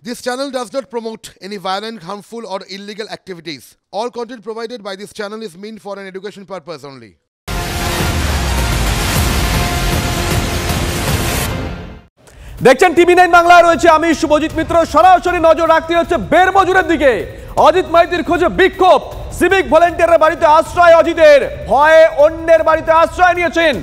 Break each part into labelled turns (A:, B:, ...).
A: This channel does not promote any violent, harmful, or illegal activities. All content provided by this channel is meant for an education purpose only.
B: দেখছেন টিভি9 বাংলা রয়েছে আমি শুভজিৎ মিত্র। সরাসরি নজর রাখতে হচ্ছে বেরমজুরের দিকে। অজিত মাইতির খোঁজে বিক্ষোভ। সিভিক ভলেন্টিয়ারের বাড়িতে আশ্রয় অজিতের, ভয়ে অন্যের বাড়িতে আশ্রয় নিয়েছেন।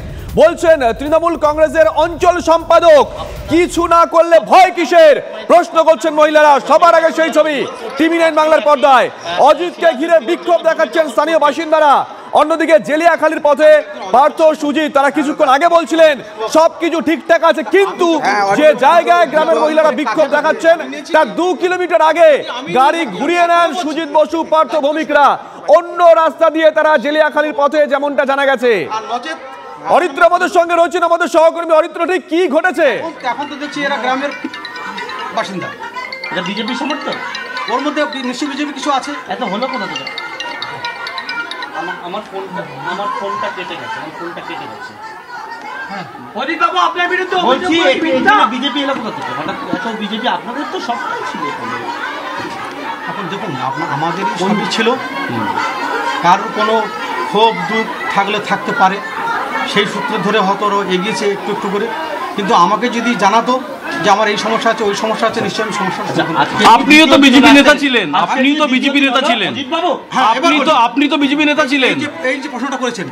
B: বলছেন তৃণমূল কংগ্রেসের অঞ্চল সম্পাদক, কিছু না করলে ভয় কিসের, প্রশ্ন করছেন মহিলারা। সবার আগে সেই ছবি টিভি9 বাংলার পর্দায়। অজিতকে ঘিরে বিক্ষোভ দেখাচ্ছেন স্থানীয় বাসিন্দারা। অন্যদিকে জেলিয়াখালীর পথে পার্থ সুজিত, তারা কিছুক্ষণ আগে বলছিলেন সবকিছু ঠিকঠাক আছে, কিন্তু যে জায়গায় গ্রামের মহিলারা বিক্ষোভ দেখাচ্ছেন তার 2 কিলোমিটার আগে গাড়ি ঘুরিয়ে নেন সুজিত বসু, পার্থ ভৌমিকরা। অন্য রাস্তা দিয়ে তারা জেলিয়াখালীর পথে, যেমনটা জানা গেছে। অরিত্র আমাদের সঙ্গে রয়েছেন, আমাদের সহকর্মী। অরিত্র, ঠিক কি ঘটেছে?
C: এখন তো দেখছি এরা গ্রামের বাসিন্দা, এটা বিজেপি সমর্থক, ওর মধ্যে নিশ্চয়ই বিজেপি কিছু আছে। এত হলো কোথা থেকে? আমার ফোনটা কেটে গেছে, হ্যাঁ অজিত বাবু আপনার বিরুদ্ধে বলছি, বিজেপি এলো কোথা থেকে? হঠাৎ এত বিজেপি আপনাদের তো সবটাই ছিল। এখন দেখুন, আমাদেরই সবই ছিল, কারোর কোনো ক্ষোভ দুঃখ থাকলে থাকতে পারে, সেই সূত্রে ধরে হয়তো এগিয়েছে একটু একটু করে। কিন্তু আমাকে যদি জানাতো যে আমার এই সমস্যা আছে, ওই সমস্যা আছে, নিশ্চয়ই আমি সমস্যা।
D: আপনিও তো বিজেপি নেতা ছিলেন, আপনিও তো বিজেপি নেতা ছিলেন, আপনি তো বিজেপি নেতা ছিলেন।
C: এই যে প্রশ্নটা করেছেন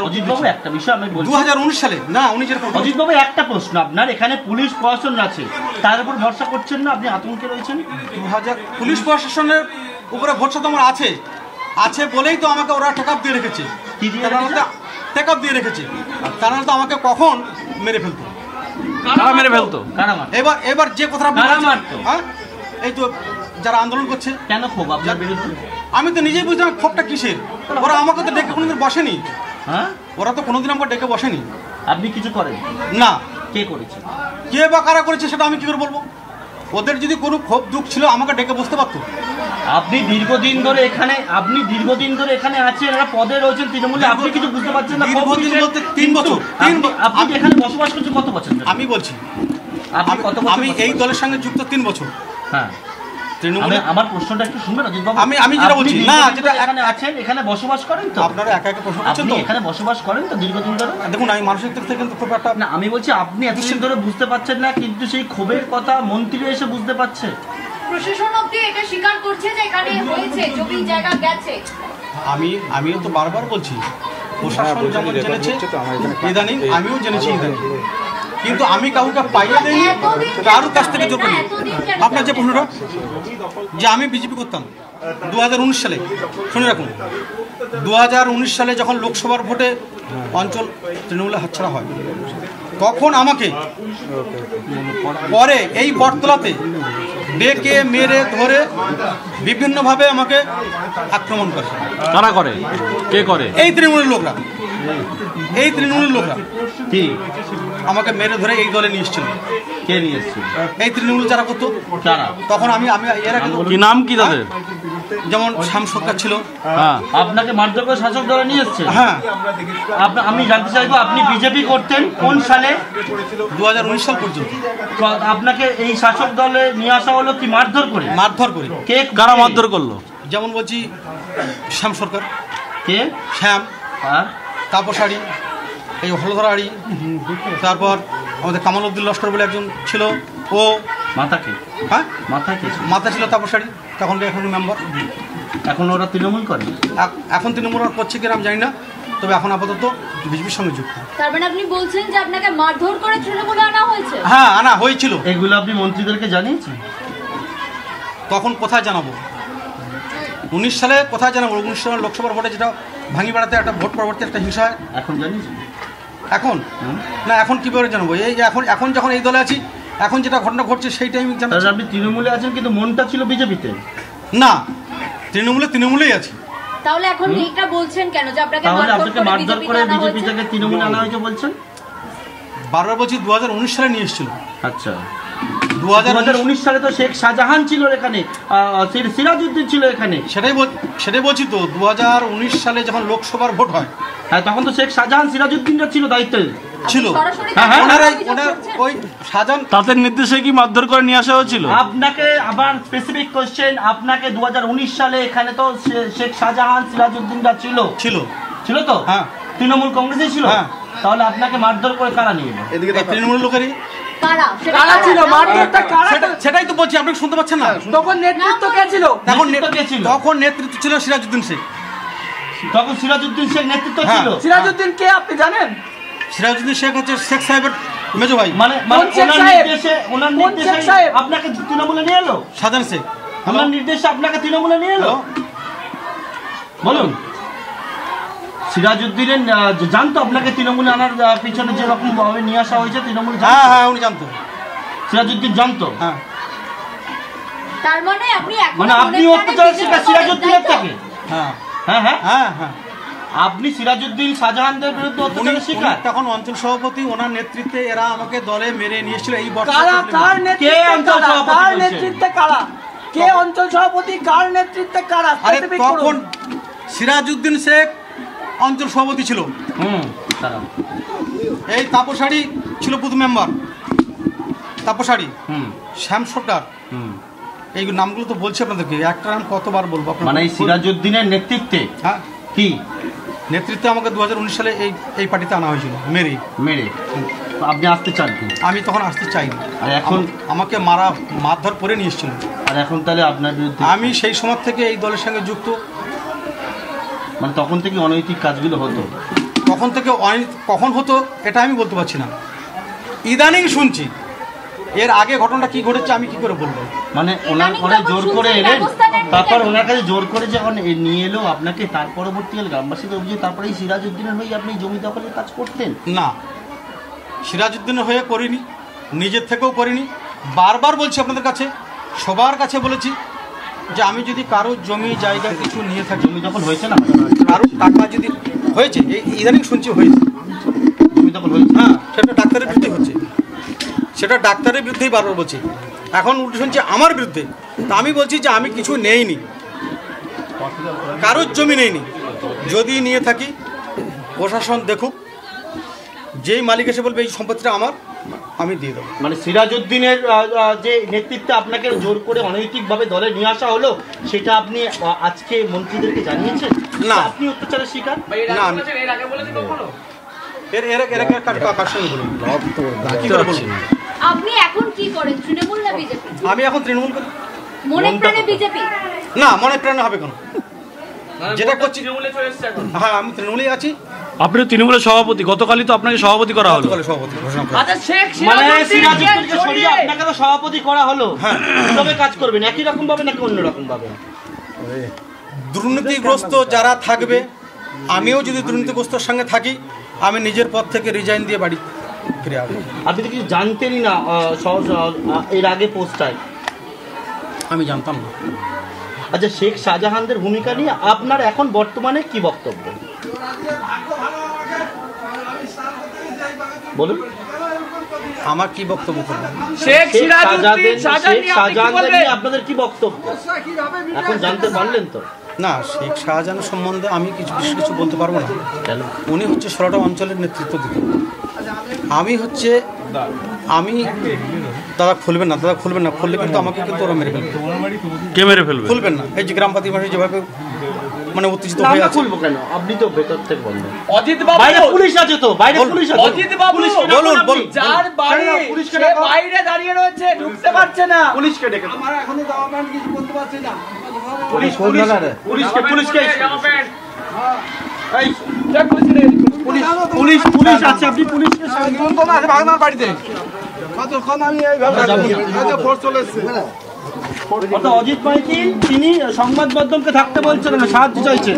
E: অজিতবাবু, একটা বিষয় আমি বলছি,
C: 2019 সালে না, উনি যেটা
E: অজিতবাবু একটা প্রশ্ন, আপনার এখানে পুলিশ প্রশাসন আছে, তার উপর ভরসা করছেন না? আপনি আতঙ্কে রয়েছেন?
C: 2000 পুলিশ প্রশাসনের উপরে ভরসা তো আমার আছে বলেই তো আমাকে ওরা টেকআপ দিয়ে রেখেছে। টেকআপ দিয়ে রেখেছে, তারা তো আমাকে কখন মেরে ফেলতো। এবার যে কথাটা হ্যাঁ, এই তো যারা আন্দোলন করছে,
E: কেন ক্ষোভ আপনার বিরুদ্ধে?
C: আমি তো নিজেই বুঝলাম ক্ষোভটা কিসের। ওরা আমাকে তো ডেকে কোনোদিন বসেনি।
E: হ্যাঁ,
C: ওরা তো কোনোদিন আমাকে ডেকে বসেনি।
E: আপনি কিছু করেন
C: না?
E: কে করেছে?
C: কে বা কারা করেছে সেটা আমি কি করে বলবো? ওদের যদি কোনো ক্ষোভ দুঃখ ছিল আমাকে ডেকে বসতে পারতো।
E: আপনি দীর্ঘদিন ধরে এখানে আছেন, এরা পদে রয়েছেন তৃণমূলে, আপনি কিছু বুঝতে পারছেন না?
C: দীর্ঘদিন বলতে 3 বছর।
E: আপনি এখানে বসবাস করছেন কত বছর?
C: আমি বলছি আমি এই দলের সঙ্গে যুক্ত 3 বছর।
E: হ্যাঁ, আমার প্রশ্নটা একটু শুনবেন অজিত বাবু।
C: আমি যেটা বলছি না, যেটা
E: এখানে আছেন, এখানে বসবাস করেন তো?
C: আপনারা একা একা প্রশ্ন করছেন তো?
E: এখানে বসবাস করেন তো দীর্ঘদিন ধরে?
C: দেখুন, আমি মানসিক দিক থেকে কিন্তু খুব একটা
E: না, আমি বলছি আপনি এতদিন ধরে বুঝতে পারছেন না, কিন্তু সেই ক্ষোভের কথা মন্ত্রী এসে বুঝতে পারছে।
F: প্রশাসন অবধি এটা স্বীকার করছে যে এখানে হয়েছে, জমি জায়গা গেছে।
C: আমিও তো বারবার বলছি, প্রশাসন যেমন জেনেছে ইদানিং, আমিও জেনেছি ইদানিং, কিন্তু আমি কাউকে পাইয়ে দেইনি, কারোর কাছ থেকে জোর করিনি। আপনার যে প্রশ্নটা যে আমি বিজেপি করতাম 2019 সালে, শুনে রাখুন, 2019 সালে যখন লোকসভার ভোটে অঞ্চল তৃণমূলে হাতছাড়া হয়, তখন আমাকে পরে এই বটতলাতে ডেকে মেরে ধরে বিভিন্নভাবে আমাকে আক্রমণ করে।
D: কারা করে? কে করে?
C: এই তৃণমূলের লোকরা।
E: কি
C: আমাকে মেরে ধরে এই দলে নিয়ে এসেছিল।
E: কে নিয়ে এসেছিল?
C: এই তৃণমূল যারা করতো। তখন আমি এরা
D: কি নাম কি তাদের?
C: যেমন শ্যাম সরকার ছিল।
D: হ্যাঁ,
E: আপনাকে মারধর করে শাসক দলে নিয়ে এসেছে?
C: হ্যাঁ।
E: আমি জানতে চাইবো, আপনি বিজেপি করতেন কোন সালে?
C: 2019 সাল পর্যন্ত।
E: আপনাকে এই শাসক দলে নিয়ে আসা হলো কি মারধর করে? কে,
D: কারা মারধর করলো?
C: যেমন বলছি, শ্যাম সরকার।
E: কে?
C: শ্যাম, তাপসাড়ি, এই হলধরাড়ি, তারপর আমাদের কামালউদ্দিন লস্কর বলে একজন ছিল, ও
E: মাথা কি?
C: হ্যাঁ,
E: মাথা
C: ছিল তাপসাড়ি, তখন এখন মেম্বার।
E: এখন ওরা তৃণমূল করে?
C: এখন তৃণমূল করছে কিনা আমি জানি না, তবে এখন আপাতত বিজেপির সঙ্গে যুক্ত।
F: তার মানে আপনি বলছেন যে আপনাকে মারধর করে তৃণমূলে আনা হয়েছে?
C: হ্যাঁ, আনা হয়েছিল।
E: এগুলো আপনি মন্ত্রীদেরকে জানিয়েছেন?
C: তখন কোথায় জানাবো? 19 সালে কোথায় জানাবো? 19 সালে লোকসভার ভোটে যেটা ভাঙি বেড়াতে একটা ভোট পরবর্তী একটা হিংসা হয়।
E: এখন জানিয়েছেন?
C: এখন না, এখন কীভাবে জানাবো? এই যে এখন যখন এই দলে আছি, এখন যেটা ঘটনা ঘটছে সেই টাইমে জানাবো।
E: আপনি তৃণমূলে আছেন, কিন্তু মনটা ছিল বিজেপিতে?
C: না, তৃণমূলেই আছি।
F: তাহলে এখন এইটা বলছেন কেন যে আপনাকে
E: মারধর করে বিজেপি থেকে তৃণমূলে আনা হয়েছে বলছেন?
C: বারবার বলছি 2019 সালে নিয়ে এসেছিল।
E: আচ্ছা, 2019 সালে তো শেখ শাহজাহান ছিল এখানে, সিরাজউদ্দিন ছিল এখানে।
C: সেটাই বলছি তো, 2019 সালে যখন লোকসভার ভোট হয়,
E: হ্যাঁ, তখন তো শেখ শাহজাহান সিরাজউদ্দিনরা ছিল দায়িত্বে।
C: ছিল।
F: সরাসরি
C: ওনার ওই শাহজাহান
D: তাদের নির্দেশে কি মারধর করে নিয়ে আসা হয়েছিল?
E: আপনাকে আবার স্পেসিফিক কোশ্চেন, আপনাকে 2019 সালে এখানে তো শেখ শাহজাহান সিরাজউদ্দিনরা ছিল ছিল তো?
C: হ্যাঁ।
E: তৃণমূল কংগ্রেসে ছিল।
C: হ্যাঁ।
E: তাহলে আপনাকে মারধর করে কারা নিয়ে এলো?
C: এদিকে তৃণমূলের লোকেরই
F: কারা ছিল মারধরটা
C: সেটাই তো বলছি, আপনি শুনতে পাচ্ছেন না?
E: তখন নেতৃত্ব কে ছিল?
C: তখন নেতৃত্ব ছিল সিরাজউদ্দিন শেখ।
E: তখন সিরাজউদ্দিন শেখ নেতৃত্ব
C: হ্যাঁ।
E: ছিল।
G: সিরাজউদ্দিন কে আপনি জানেন?
C: সিরাজউদ্দিন শেখ হচ্ছে শেখ সাহেবের মেজো ভাই।
E: মানে ওনার নির্দেশে আপনাকে তৃণমূলে নিয়ে এলো?
C: শাহজাহান শেখ
E: ওনার নির্দেশে আপনাকে তৃণমূলে নিয়ে এলো? বলুন। সিরাজউদ্দিনের জানতো আপনাকে তৃণমূলে আনার পিছনে যেরকম ভাবে নিয়ে আসা হয়েছে তৃণমূল?
C: হ্যাঁ উনি জানতো।
E: সিরাজউদ্দিন জানতো?
C: হ্যাঁ।
F: তার মানে
E: আপনি অত্যাচার শিকার সিরাজউদ্দিনের থেকে?
C: হ্যাঁ
E: হ্যাঁ হ্যাঁ
C: হ্যাঁ হ্যাঁ।
E: আপনি সিরাজউদ্দিন শাহজাহানদের বিরুদ্ধে অত্যাচারের শিকার?
C: তখন অঞ্চল সভাপতি, ওনার নেতৃত্বে এরা আমাকে দলে মেরে নিয়ে এসেছিল। এই
G: কার নেতৃত্বে কারা? কে অঞ্চল সভাপতি? কার নেতৃত্বে কারা?
C: আরে তখন সিরাজউদ্দিন শেখ অঞ্চল সভাপতি ছিল। এই তাপসাড়ি ছিল বুথ মেম্বার, তাপসাড়ি, শ্যাম সর্দার, এই নামগুলো তো বলছি আপনাদেরকে, একটা নাম কতবার বলবো?
E: মানে এই সিরাজউদ্দিনের নেতৃত্বে?
C: হ্যাঁ।
E: কি
C: নেতৃত্বে আমাকে 2019 সালে এই পার্টিতে আনা হয়েছিল মেরে।
E: আপনি আসতে চান?
C: আমি তখন আসতে চাইনি।
E: আর এখন
C: আমাকে মারধর করে নিয়ে এসেছিল।
E: আর এখন তাহলে আপনার বিরুদ্ধে?
C: আমি সেই সময় থেকে এই দলের সঙ্গে যুক্ত।
E: মানে তখন থেকে অনৈতিক কাজগুলো হতো?
C: তখন থেকে কখন হতো এটা আমি বলতে পারছি না, ইদানিং শুনছি। এর আগে ঘটনাটা কি ঘটেছে আমি কি করে বলবো?
E: মানে ওনার ঘরে জোর করে এলেন, তারপর ওনার কাছে জোর করে যখন নিয়ে এলো আপনাকে, তার পরবর্তীকালে গ্রামবাসীদের অভিযোগ তারপরে এই সিরাজউদ্দিনের হয়ে আপনি জমি দখলের কাজ করতেন?
C: না, সিরাজউদ্দিনের হয়ে করিনি, নিজের থেকেও করিনি। বারবার বলছি আপনাদের কাছে, সবার কাছে বলেছি যে আমি যদি কারো জমি জায়গা কিছু নিয়ে থাকি,
E: জমি দখল হয়েছে না,
C: কারো টাকা যদি হয়েছে, এই ইদানিং শুনছি হয়েছে
E: জমি দখল হয়েছে।
C: হ্যাঁ, সেটা ডাক্তারের বিরুদ্ধে হচ্ছে, সেটা ডাক্তারের বিরুদ্ধেই বারবার বলছি। এখন উল্টো শুনছি আমার বিরুদ্ধে। তা আমি বলছি যে আমি কিছু নেইনি, কারোর জমি নেইনি। যদি নিয়ে থাকি প্রশাসন দেখুক, যেই মালিক এসে বলবে এই সম্পত্তিটা আমার, আমি দিয়ে দেবো।
E: মানে সিরাজউদ্দিনের যে নেতৃত্বে আপনাকে জোর করে অনৈতিকভাবে দলে নিয়ে আসা হলো, সেটা আপনি আজকে মন্ত্রীদেরকে জানিয়েছেন?
C: না।
E: আপনি অত্যাচারের শিকার?
C: না,
F: আপনি এখন কি করেন? তৃণমূল না বিজেপি?
C: আমি এখন তৃণমূল করি।
F: মনে প্রাণে বিজেপি?
C: না, মনে প্রাণে হবে কেন? যেটা করছি হ্যাঁ, আমি তৃণমূলেই আছি।
D: আপনি তৃণমূলের সভাপতি, গতকালই তো আপনাকে সভাপতি করা হলো।
C: সভাপতি ঘোষণা করা।
G: আচ্ছা, শেখ
E: মানে সিরাজউদ্দিনকে সরিয়ে আপনাকে তো সভাপতি করা হলো, কিভাবে কাজ করবেন? একই রকম ভাবে নাকি অন্য রকম ভাবে?
C: দুর্নীতিগ্রস্ত যারা থাকবে, আমিও যদি দুর্নীতিগ্রস্তর সঙ্গে থাকি, আমি নিজের পদ থেকে রিজাইন দিয়ে বাড়ি ফিরে আসবো।
E: আপনি তো কিছু জানতেনই না এর আগে পোস্টায়?
C: আমি জানতাম না।
E: আচ্ছা, শেখ শাহজাহানদের ভূমিকা নিয়ে আপনার এখন বর্তমানে কি বক্তব্য বলুন?
C: আমার কি বক্তব্য করবেন?
G: শেখ সিরাজউদ্দিন
E: শাহজাহানদের নিয়ে আপনাদের কি বক্তব্য এখন জানতে পারলেন তো?
C: না, শেখ শাহজাহান সম্বন্ধে আমি কিছু বলতে পারবো না। উনি হচ্ছে 16টা অঞ্চলের নেতৃত্ব দিতেন। আমি দাদা খুলবেন না, খুললে কিন্তু আমাকে কিন্তু ওরা মেরে ফেলবে।
D: কে মেরে ফেলবে?
C: খুলবেন না। এই যে গ্রামপাতি ভাষা যেভাবে মানে উত্তেজিত হয়ে আছে।
E: খুলবো কেন? আপনি তো ভেতর থেকে বন্ধ।
G: অজিত বাবু,
E: বাইরে পুলিশ আছে তো, বাইরে পুলিশ আছে।
G: অজিত বাবু,
C: বলুন।
G: যার বাড়ি সে বাইরে দাঁড়িয়ে রয়েছে, ঢুকতে পারছে না।
E: পুলিশকে ডেকে
G: আমার এখনো জামা প্যান্ট কিছু করতে পারছি না।
E: পুলিশকে
G: পুলিশ
E: পুলিশ আছে, আপনি পুলিশকে
G: ভাগনার বাড়িতে কতক্ষণ আমি এইভাবে ফোর্স চলে এসেছে।
E: অজিত মাইতি তিনি সংবাদ মাধ্যমকে থাকতে বলছেন না, সাহায্য চাইছেন।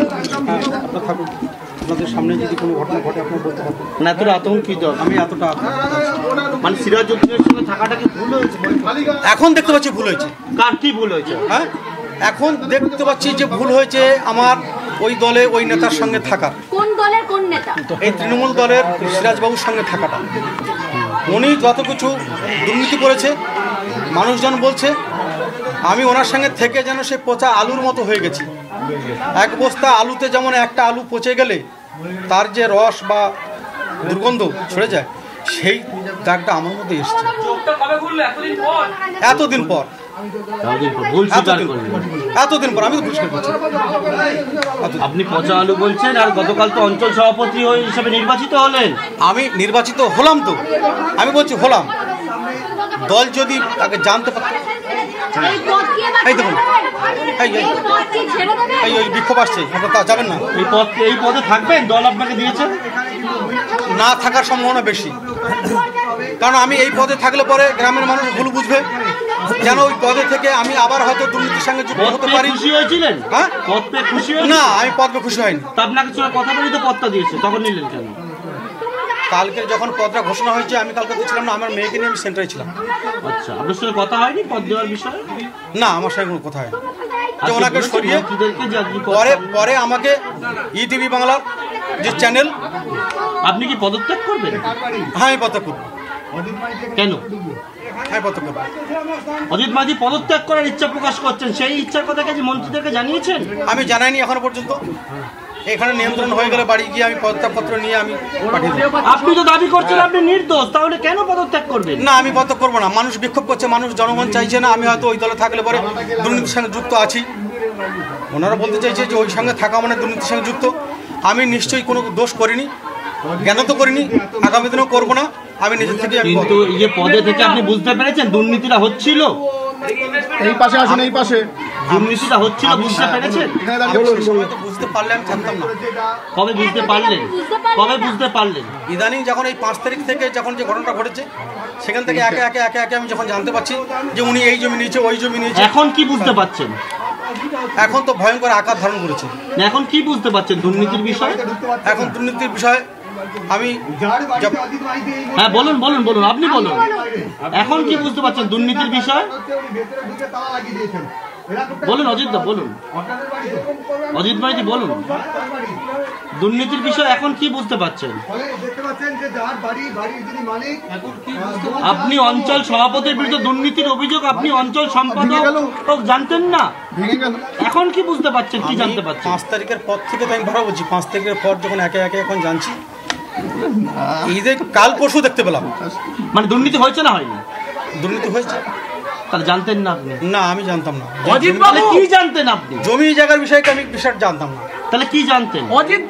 C: আপনাদের সামনে যদি কোনো ঘটনা ঘটে আপনারা বলতে পারবেন
E: না, এতটা আতঙ্কিত
C: আমি এতটা
E: মানে সিরাজউদ্দিনের সঙ্গে থাকাটা কি ভুল হয়েছে?
C: এখন দেখতে পাচ্ছি ভুল হয়েছে।
E: কার কি ভুল হয়েছে?
C: হ্যাঁ, এখন দেখতে পাচ্ছি যে ভুল হয়েছে আমার ওই দলে ওই নেতার সঙ্গে থাকা।
F: কোন দলের কোন নেতা?
C: এই তৃণমূল দলের সিরাজবাবুর সঙ্গে থাকাটা। উনি যত কিছু দুর্নীতি করেছে মানুষজন বলছে, আমি ওনার সঙ্গে থেকে যেন সে পচা আলুর মতো হয়ে গেছি। এক বস্তা আলুতে যেমন একটা আলু পচে গেলে তার যে রস বা দুর্গন্ধ ছড়ে যায়, সেই দাগটা আমার মধ্যে এসছে এতদিন পর। এতদিন পর আমি তো ভুল স্বীকার করছি।
E: আপনি পচা আলু বলছেন, আর গতকাল তো অঞ্চল সভাপতি হিসেবে নির্বাচিত হলেন।
C: আমি নির্বাচিত হলাম, তো আমি বলছি হলাম, দল যদি তাকে জানতে পারত। এই দেখুন, এই ওই বিক্ষোভ আসছে, আপনারা তা যাবেন না।
E: এই পদে থাকবেন, দল আপনাকে দিয়েছে।
C: না থাকার সম্ভাবনা বেশি, কারণ আমি এই পদে থাকলে পরে গ্রামের মানুষ ভুল বুঝবে, যেন ওই পদে থেকে আমি আবার হয়তো দুর্নীতির সঙ্গে যুক্ত হতে পারি।
E: খুশি হয়েছিলেন?
C: হ্যাঁ,
E: পদ পেয়ে খুশি হয়েছিলেন?
C: না, আমি পদ পেয়ে খুশি হয়নি।
E: তা আপনাকে কথা বলি তো পদটা দিয়েছে, তখন নিলেন কেন?
C: কালকে যখন পদটা ঘোষণা হয়েছে, আমি কালকে তো ছিলাম না, আমার মেয়েকে নিয়ে আমি সেন্টারে ছিলাম।
E: আচ্ছা, আপনার সঙ্গে কথা হয়নি পদ দেওয়ার বিষয়ে?
C: না, আমার সঙ্গে কোনো কথা হয়নি। যে ওনাকে সরিয়ে পরে আমাকে ইটিভি বাংলার যে চ্যানেল।
E: আপনি কি পদত্যাগ করবেন?
C: হ্যাঁ, আমি পদত্যাগ করব।
E: কেন?
C: হ্যাঁ, পদত্যাগ করব।
E: অজিত মাঝি পদত্যাগ করার ইচ্ছা প্রকাশ করছেন, সেই ইচ্ছার কথা কি মন্ত্রীদেরকে জানিয়েছেন?
C: আমি জানাইনি এখনো পর্যন্ত। এখানে নিয়ন্ত্রণ হয়ে গেলে বাড়ি গিয়ে আমি পদত্যাগপত্র নিয়ে আমি পাঠিয়ে দেব।
E: আপনি তো দাবি করছেন আপনি নির্দোষ, তাহলে কেন পদত্যাগ করবেন?
C: না, আমি পদত্যাগ করবো না। মানুষ বিক্ষোভ করছে, মানুষ জনগণ চাইছে না। আমি হয়তো ওই দলে থাকলে পরে দুর্নীতির সঙ্গে যুক্ত আছি। ওনারা বলতে চাইছে যে ওই সঙ্গে থাকা মানে দুর্নীতির সঙ্গে যুক্ত। আমি নিশ্চয়ই কোনো দোষ করিনি, জ্ঞান তো করিনি, আগামী দিনেও করবো না। আমি নিজের থেকে।
E: কিন্তু এই যে পদে থেকে আপনি বুঝতে পেরেছেন দুর্নীতিটা হচ্ছিল?
H: এই পাশে আসুন, এই পাশে
E: দুর্নীতিটা হচ্ছিল, বুঝতে পেরেছেন?
C: বুঝতে পারলে আমি থাকতাম না।
E: কবে বুঝতে পারলেন? কবে বুঝতে পারলেন?
C: ইদানিং যখন এই 5 তারিখ থেকে যখন যে ঘটনাটা ঘটেছে, সেখান থেকে একে একে আমি যখন জানতে পারছি যে উনি এই জমি নিয়েছে, ওই জমি নিয়েছে।
E: এখন কি বুঝতে পারছেন?
C: এখন তো ভয়ঙ্কর আকার ধারণ করেছে।
E: এখন কি বুঝতে পারছেন দুর্নীতির বিষয়?
C: এখন দুর্নীতির বিষয় আমি
E: হ্যাঁ বলুন বলুন বলুন, আপনি বলুন। এখন কি বুঝতে পারছেন দুর্নীতির বিষয়? বলুন অজিত দা, বলুন। অজিত ভাইজি বলুন, দুর্নীতির বিষয় এখন কি বুঝতে পারছেন? আপনি অঞ্চল সভাপতির বিরুদ্ধে দুর্নীতির অভিযোগ, আপনি অঞ্চল সম্পাদক জানতেন না, এখন কি বুঝতে পারছেন? কি জানতে পারছেন?
C: 5 তারিখের পর থেকে তো আমি ধরা বলছি। 5 তারিখের পর যখন একে একে এখন জানছি, এই যে কাল পরশু দেখতে পেলাম।
E: মানে দুর্নীতি হয়েছে না হয়নি?
C: দুর্নীতি হয়েছে।
E: তাহলে জানতেন না আপনি?
C: না, আমি জানতাম না।
E: অজিত বাবু কি জানতেন আপনি?
C: জমি জায়গার বিষয়ে আমি বিষয় জানতাম না।
E: তাহলে কি জানতেন?
G: অজিত,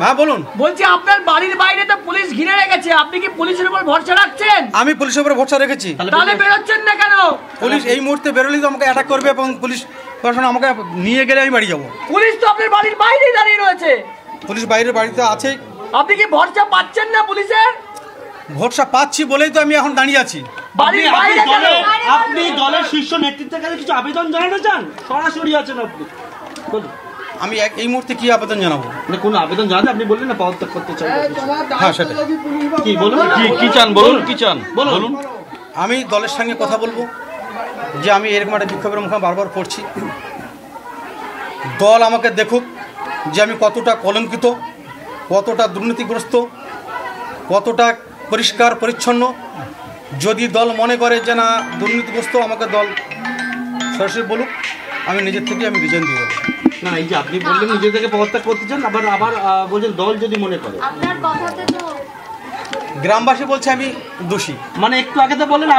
C: হ্যাঁ বলুন।
G: বলছি আপনার বাড়ির বাইরে তো পুলিশ ঘিরে রেখেছে, আপনি কি পুলিশের উপর ভরসা রাখছেন?
C: আমি পুলিশের উপর ভরসা রেখেছি।
G: তাহলে বেরোচ্ছেন না কেন?
C: পুলিশ এই মুহূর্তে বেরোলেই তো আমাকে অ্যাটাক করবে এবং পুলিশ প্রশাসন আমাকে নিয়ে গেলে আমি বাড়ি যাবো।
G: পুলিশ তো আপনার বাড়ির বাইরেই দাঁড়িয়ে রয়েছে।
C: পুলিশ বাইরের বাড়িতে আছে।
G: আপনি কি ভরসা পাচ্ছেন না পুলিশের?
C: ভরসা পাচ্ছি বলেই তো আমি এখন দাঁড়িয়ে আছি।
E: আপনি দলের শীর্ষ নেতৃত্বের কাছে কিছু আবেদন জানাতে চান? সরাসরি আছেন আপনি,
C: আমি এই মুহূর্তে কি আবেদন জানাবো?
E: কোন আবেদন জানাতে আপনি বললেন না পদত্যাগ করতে চান?
C: হ্যাঁ, সেটা
E: কি বলুন,
D: কি চান বলুন, কি চান বলুন।
C: আমি দলের সঙ্গে কথা বলবো যে আমি এরকম একটা বিক্ষোভের মুখে বারবার পড়ছি। দল আমাকে দেখুক যে আমি কতটা কলঙ্কিত, কতটা দুর্নীতিগ্রস্ত, কতটা পরিষ্কার পরিচ্ছন্ন। যদি দল মনে করে যে না দুর্নীতিগ্রস্ত, আমাকে দল সরাসরি বলুক, আমি নিজের থেকে আমি রিজাইন দিয়ে দেবো।
E: না, এই যে আপনি বললেন নিজে থেকে পদত্যাগ করতে চান, আবার বলছেন দল যদি মনে করে।
F: আপনার কথাতে তো
C: গ্রামবাসী বলছে আমি দোষী।
E: মানে একটু আগে তো বললেন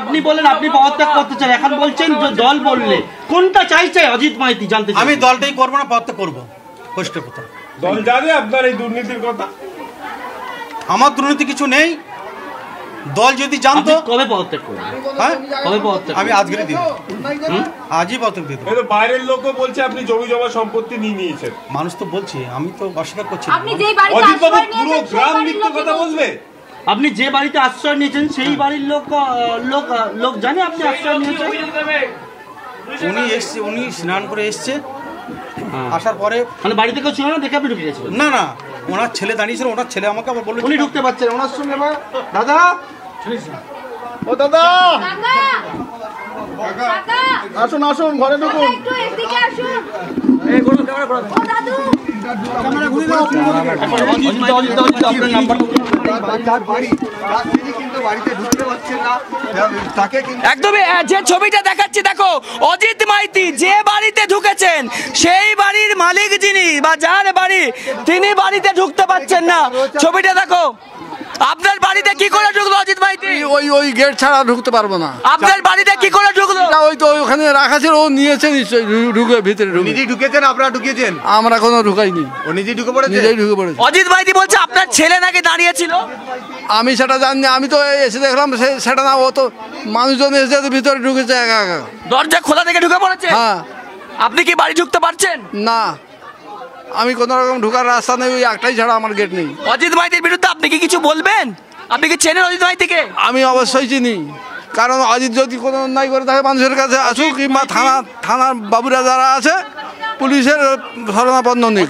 E: আপনি পদত্যাগ করতে চান, এখন বলছেন যে দল বললে। কোনটা চাই অজিত মাইতি জানতে চাই।
C: আমি দলটাই করবো না, পদত্যাগ করবো। পরিষ্কার কথা।
H: দল জানে আপনার এই দুর্নীতির কথা?
C: আমার দুর্নীতি কিছু নেই। দল যদি জানতো।
E: কবে পদত্যাগ করবেন?
C: হ্যাঁ,
E: কবে পদত্যাগ?
C: আমি আজকেরই দিব, আজই পদত্যাগ দিব।
H: বাইরের লোকও বলছে আপনি জমি জমা সম্পত্তি নিয়ে নিয়েছেন।
C: মানুষ তো বলছে, আমি তো অস্বীকার করছি।
F: আপনি যেই বাড়িতে আশ্রয় নিয়েছেন
H: পুরো গ্রাম মিথ্যে কথা বলবে।
E: আপনি যে বাড়িতে আশ্রয় নিয়েছেন সেই বাড়ির লোক জানে আপনি আশ্রয় নিয়েছেন?
C: উনি স্নান করে এসছে, আসার পরে
E: মানে বাড়িতে কেউ ছিল না, দেখে আপনি ঢুকে গেছিলেন?
C: না না, ওনার ছেলে দাঁড়িয়েছিল, ওনার ছেলে আমাকে আবার বললো
E: উনি ঢুকতে পারছেন ওনার সঙ্গে। দাদা,
H: ও দাদা
F: কাকা
H: আসুন আসুন, ঘরে ঢুকুন।
F: একটু এদিকে আসুন। ও দাদু
G: একদমই যে ছবিটা দেখাচ্ছি, দেখো অজিত মাইতি যে বাড়িতে ঢুকেছেন সেই বাড়ির মালিক যিনি বা যার বাড়ি বাড়ি, তিনি বাড়িতে ঢুকতে পারছেন না। ছবিটা দেখো, আপনার বাড়িতে কি করে ঢুকলো অজিত মাইতি?
I: ওই গেট ছাড়া ঢুকতে পারবো না।
G: আপনার বাড়িতে কি করে ঢুকলো?
I: ওই তো ওখানে রাখা ছিল, ও নিয়েছে নিশ্চয়ই, ঢুকে ভিতরে
H: নিজেই ঢুকেছেন, আপনারা ঢুকিয়েছেন?
I: আমরা কোনো ঢুকাইনি,
H: ও নিজেই ঢুকে পড়েছে।
I: নিজেই ঢুকে পড়েছে।
G: অজিত মাইতি বলছে আপনার ছেলে নাকি দাঁড়িয়ে ছিল।
I: আমি সেটা জানি, আমি তো এসে দেখলাম সেটা না, ও তো মানুষজন এসে ভিতরে ঢুকেছে একা একা,
G: দরজা খোলা থেকে ঢুকে পড়েছে।
I: হ্যাঁ।
G: আপনি কি বাড়ি ঢুকতে পারছেন
I: না? আমি কোনো রকম ঢুকার রাস্তা নেই, ওই একটাই ছাড়া আমার গেট নেই।
G: অজিত মাইতির বিরুদ্ধে আপনি কি কিছু বলবেন? আপনি কি চেনেন অজিত মাইতিকে?
I: আমি অবশ্যই চিনি, কারণ অজিত যদি কোনো অন্যায় করে থাকে মানুষের কাছে আসুক, কিংবা থানার বাবুরা যারা আছে, পুলিশের শরণাপন্ন নেই।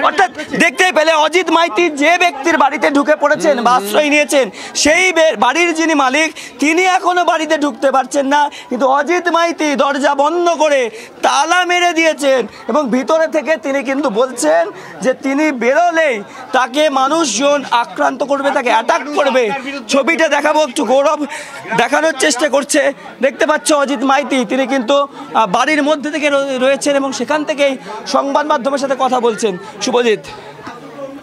G: অর্থাৎ দেখতে পেলে অজিত মাইতি যে ব্যক্তির বাড়িতে ঢুকে পড়েছেন বা আশ্রয় নিয়েছেন, সেই বাড়ির যিনি মালিক তিনি এখনো বাড়িতে ঢুকতে পারছেন না, কিন্তু অজিত মাইতি দরজা বন্ধ করে তালা মেরে দিয়েছেন এবং ভিতরে থেকে তিনি কিন্তু বলছেন যে তিনি বেরোলেই তাকে মানুষজন আক্রান্ত করবে, তাকে অ্যাটাক করবে। ছবিটা দেখাবো, একটু গৌরব দেখানোর চেষ্টা করছে। দেখতে পাচ্ছ অজিত মাইতি তিনি কিন্তু বাড়ির মধ্যে থেকে রয়েছেন এবং সেখান থেকেই সংবাদ মাধ্যমের সাথে কথা বলছেন। শুভজিৎ,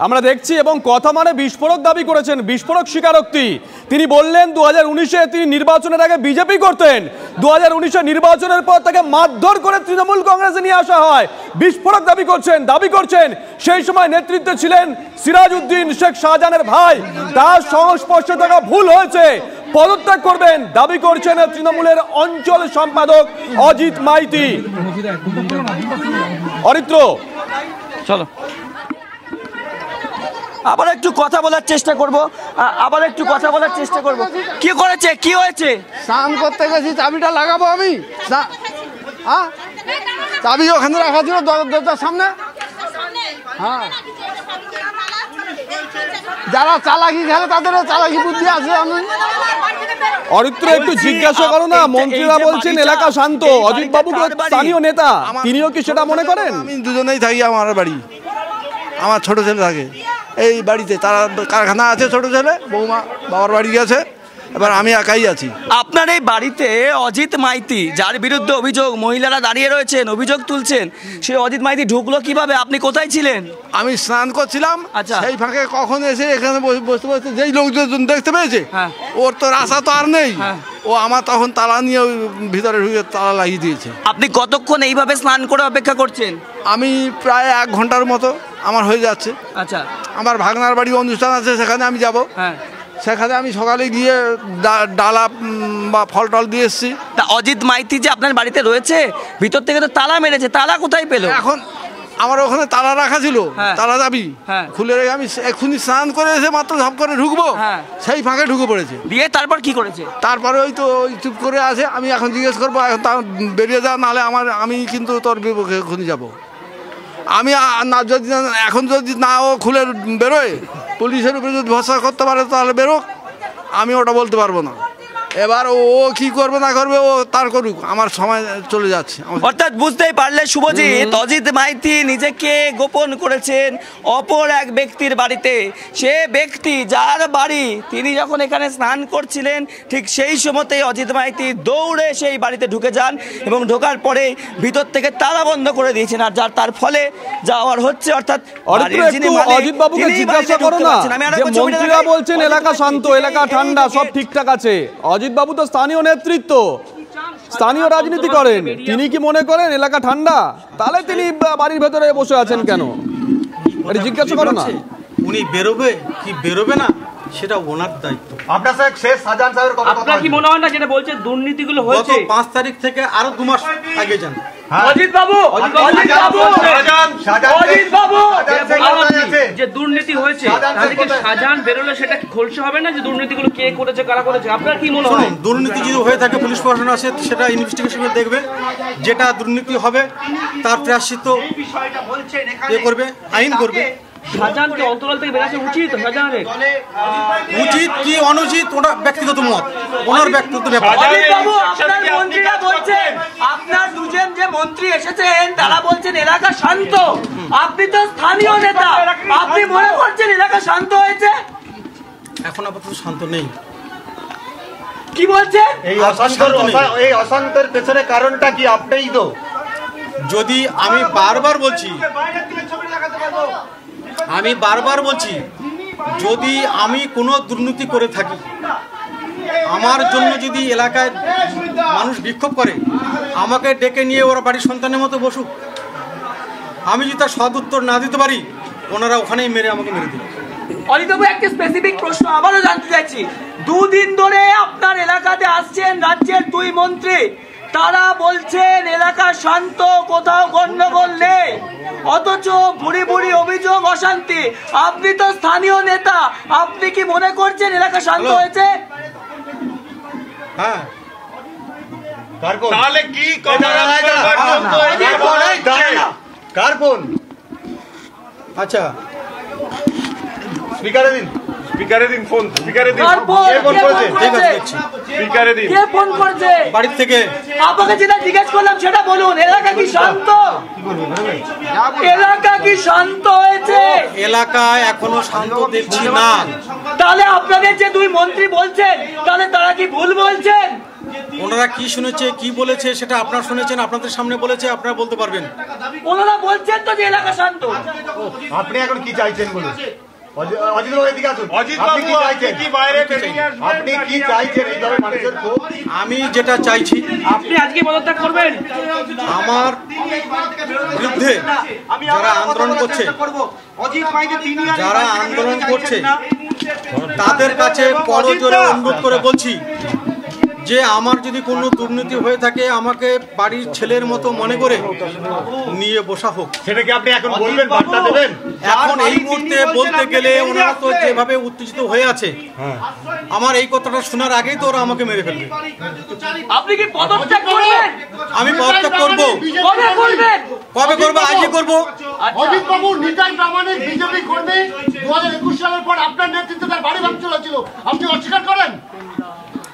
B: আমরা দেখছি এবং কথা মানে বিস্ফোরক দাবি করেছেন, বিস্ফোরক স্বীকারোক্তি। তিনি বললেন 2019-এ তিনি নির্বাচনের আগে বিজেপি করতেন, 2019-এ নির্বাচনের পর তাকে মারধর করে তৃণমূল কংগ্রেসে নিয়ে আসা হয়। বিস্ফোরক দাবি করছেন সেই সময় নেতৃত্বে ছিলেন সিরাজউদ্দিন শেখ শাহজাহানের ভাই, তার সংস্পর্শে থাকা ভুল হয়েছে, পদত্যাগ করবেন দাবি করছেন তৃণমূলের অঞ্চল সম্পাদক অজিত মাইতি। অরিত্র,
G: চলো আবার একটু কথা বলার চেষ্টা করব, কি করেছে, কি হয়েছে?
I: স্নান করতে গেছি, চাবিটা লাগাবো আমি, চাবি ওখানে রাখা ছিল দরজার সামনে। হ্যাঁ, যারা চালাকি খেলে তাদের চালাকি বুদ্ধি আছে। আমি
B: অরিত্র একটু জিজ্ঞাসা করো না, মন্ত্রীরা বলছেন এলাকা শান্ত, অজিত বাবু স্থানীয় নেতা, তিনিও কি সেটা মনে করেন?
I: আমি দুজনেই থাকি, আমার বাড়ি, আমার ছোট ছেলে থাকে এই বাড়িতে, তারা কারখানা আছে, ছোট ছেলে বৌমা বাবার বাড়ি গেছে, এবার আমি একাই আছি।
G: আপনার এই বাড়িতে অজিত মাইতি, যার বিরুদ্ধে অভিযোগ, মহিলারা দাঁড়িয়ে রয়েছেন, অভিযোগ তুলছেন, সেই অজিত মাইতি ঢুকলো কিভাবে? আপনি কোথায় ছিলেন?
I: আমি স্নান করছিলাম,
G: আচ্ছা,
I: সেই ফাঁকে কখন এসে এখানে বসতে বসতে যেই লোকজন দেখতে পেয়েছে, ওর তো রাস্তা তো আর নেই, ও আমার তখন তালা নিয়ে ভিতরে ঢুকে তালা লাগিয়ে দিয়েছে।
G: আপনি কতক্ষণ এইভাবে স্নান করে অপেক্ষা করছেন?
I: আমি প্রায় 1 ঘন্টার মতো আমার হয়ে যাচ্ছে।
G: আচ্ছা,
I: আমার ভাগনার বাড়ি অনুষ্ঠান আছে, সেখানে আমি যাব। সেখানে আমি সকালে গিয়ে ডালা বা ফল টল দিয়ে এসেছি।
G: তা অজিত মাইতি যে আপনার বাড়িতে রয়েছে, ভিতর থেকে তো তালা মেরেছে, তালা কোথায় পেলো?
I: এখন আমার ওখানে তালা রাখা ছিল, তালা যাবি খুলে রেখে আমি এক্ষুনি স্নান করে এসে মাত্র ঝপ করে ঢুকবো, সেই ফাঁকে ঢুকে পড়েছে।
G: দিয়ে তারপর কি করেছে?
I: তারপরে ওই তো ওই চুপ করে আছে, আমি এখন জিজ্ঞেস করবো, এখন বেরিয়ে যাও, নাহলে আমি কিন্তু তোর বিপক্ষে এক্ষুনি যাবো। আমি না, যদি এখন যদি না ও খুলে বেরোয়, পুলিশের উপরে যদি ভরসা করতে পারে তাহলে বেরোক, আমি ওটা বলতে পারবো না। এবার ও কি করবে না করবে ও তার করুক, আমার সময় চলে যাচ্ছে।
G: অর্থাৎ বুঝতেই পারলে শুভজিৎ, অজিত মাইতি নিজেকে গোপন করেছেন অপর এক ব্যক্তির বাড়িতে। সে ব্যক্তি যার বাড়ি, তিনি যখন এখানে স্নান করছিলেন, ঠিক সেই সময়তেই অজিত মাইতি দৌড়ে সেই বাড়িতে ঢুকে যান এবং ঢোকার পরে ভিতর থেকে তালা বন্ধ করে দিয়েছেন, আর তার ফলে যাওয়ার হচ্ছে। অর্থাৎ
B: অজিত বাবুকে জিজ্ঞাসা করো না, যে মন্ত্রীরা বলছেন এলাকা শান্ত, এলাকা ঠান্ডা, সব ঠিকঠাক আছে, অজিত বাবু তো স্থানীয় নেতৃত্ব, স্থানীয় রাজনীতি করেন, তিনি কি মনে করেন এলাকা ঠান্ডা? তাহলে তিনি বাড়ির ভেতরে বসে আছেন কেন? এটা জিজ্ঞাসা করো না।
C: উনি বেরোবে কি বেরোবে না সেটা ওনার দায়িত্ব।
H: আপনার সাহেব শেষ শাহজাহান সাহেবের কথা,
D: আপনার কি মনে হয় না যেটা বলছে দুর্নীতিগুলো হয়েছে
C: 5 তারিখ থেকে আরো 2 মাস আগে যান?
D: অজিত বাবু যে দুর্নীতি হয়েছে, তাহলে কি শাহজাহান বেরোলে সেটা কি খোলসা হবে না যে দুর্নীতিগুলো কে করেছে, কারা করেছে? আপনার কি মনে হয়?
C: দুর্নীতি যদি হয়ে থাকে পুলিশ প্রশাসন আছে, সেটা ইনভেস্টিগেশন দেখবে, যেটা দুর্নীতি হবে তার প্রায়শ্চিত্ত করবে, আইন করবে।
D: শাহজাহানকে অন্তরাল থেকে বেরাতে উচিত, শাহজাহানের
C: উচিত কি অনুচিত ওটা ব্যক্তিগত মত, ওনার ব্যক্তিগত ব্যাপার।
G: আপনার মন্ত্রীরা বলছেন, আপনার দুজন যে মন্ত্রী এসেছেন তারা বলছেন এলাকা শান্ত, আপনি তো স্থানীয় নেতা, আপনি মনে করছেন এলাকা শান্ত হয়েছে?
C: এখন আপাতত শান্ত নেই।
G: কি বলছেন?
H: এই অশান্তের পেছনে কারণটা কি? আপনিই তো।
C: যদি আমি বারবার বলছি আমি বারবার বলছি, যদি আমি কোনো দুর্নীতি করে থাকি, আমার জন্য যদি এলাকায় মানুষ বিক্ষোভ করে, আমাকে ডেকে নিয়ে ওরা বাড়ির সন্তানের মতো বসুক। আমি যদি তার সদ উত্তর না দিতে পারি, ওনারা ওখানেই আমাকে মেরে দেবে।
G: অজিতবাবু, একটা স্পেসিফিক প্রশ্ন আবারও জানতে চাইছি। দুদিন ধরে আপনার এলাকাতে আসছেন রাজ্যের 2 মন্ত্রী, তারা বলছেন এলাকা শান্ত, কোথাও গন্ডগোল নেই, অথচ ভুরি ভুরি অভিযোগ অশান্তি। আপনি তো স্থানীয় নেতা, আপনি কি মনে করছেন এলাকা শান্ত হয়েছে?
C: হ্যাঁ,
H: তাহলে কি কার ফোন?
C: আচ্ছা,
H: স্পিকারে দিন, স্পিকারে দিন ফোন, স্পিকারে দিন।
G: কার ফোন?
H: কে ফোন করেছে?
G: কে ফোন করেছে?
H: স্পিকারে দিন।
G: কে ফোন করেছে?
C: বাড়ির থেকে।
G: আপনাকে যেটা জিজ্ঞেস করলাম সেটা বলুন। এলাকা কি শান্ত? এলাকা কি শান্ত হয়েছে?
C: এলাকায় এখনো শান্ত দেখছি না।
G: তাহলে আপনাদের যে 2 মন্ত্রী বলছেন, তাহলে তারা কি ভুল বলছেন?
C: ওনারা কি শুনেছে, কি বলেছে সেটা আপনারা শুনেছেন, আপনাদের সামনে বলেছে, আপনারা বলতে পারবেন।
G: ওনারা বলছেন তো যে এলাকা শান্ত।
H: আপনি এখন কি চাইছেন বলুন? অজিত বাবু এদিকে আসুন। আপনি কি চাইছেন? আপনি কি চাইছেন এই ধরনের মানুষের ক্ষোভ?
C: আমি যেটা চাইছি,
D: আপনি আজকে পদত্যাগ করবেন।
C: আমার বিরুদ্ধে যারা আন্দোলন করছে, যারা আন্দোলন করছে তাদের কাছে করজোরে অনুরোধ করে বলছি যে আমার যদি কোনো দুর্নীতি হয়ে থাকে, আমাকে বাড়ির ছেলের মতো মনে করে নিয়ে বসা হোক।
H: সেটা কি আপনি এখন বলবেন, বার্তা দেবেন?
C: এখন এই মুহূর্তে বলতে গেলে ওনারা তো যেভাবে উত্তেজিত হয়ে আছে, আমার এই কথাটা শোনার আগেই তো ওরা আমাকে মেরে ফেলবে।
G: আপনি কি পদত্যাগ করবেন?
C: আমি পদত্যাগ করব।
G: কবে করবেন?
C: কবে করবো? আজই করব।
J: অজিত বাবু নিতাই প্রামাণিক বিজেপি কর্মী, 2021 সালের পর আপনার নেতৃত্বে তার বাড়ি ভাঙচুর হয়েছিল, আপনি অস্বীকার করেন?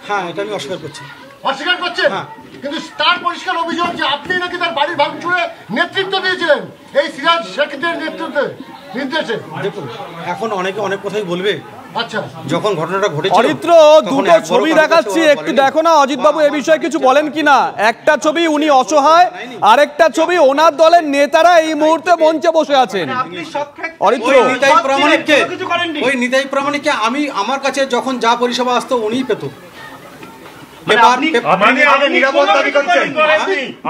C: হ্যাঁ, এটা আমি অস্বীকার করছি।
J: অস্বীকার করছেন? কিন্তু তার পরিষ্কার অভিযোগ যে আপনি নাকি তার বাড়ির ভাঙচুরে নেতৃত্ব দিয়েছিলেন এই সিরাজ শেখের নেতৃত্বে, নির্দেশে।
C: দেখুন, এখন অনেকে অনেক কথাই বলবে।
J: আচ্ছা,
C: যখন ঘটনাটা ঘটেছিল,
B: অরিত্র, দুটো ছবি দেখাচ্ছি, একটু দেখো না অজিত বাবু এ বিষয়ে কিছু বলেন কিনা। একটা ছবি উনি অসহায়, আরেকটা ছবি ওনার দলের নেতারা এই মুহূর্তে মঞ্চে বসে আছেন। অরিত্র,
C: ওই নিতাই প্রামাণিককে আমি, আমার কাছে যখন যা পরিষেবা আসতো উনিই পেত।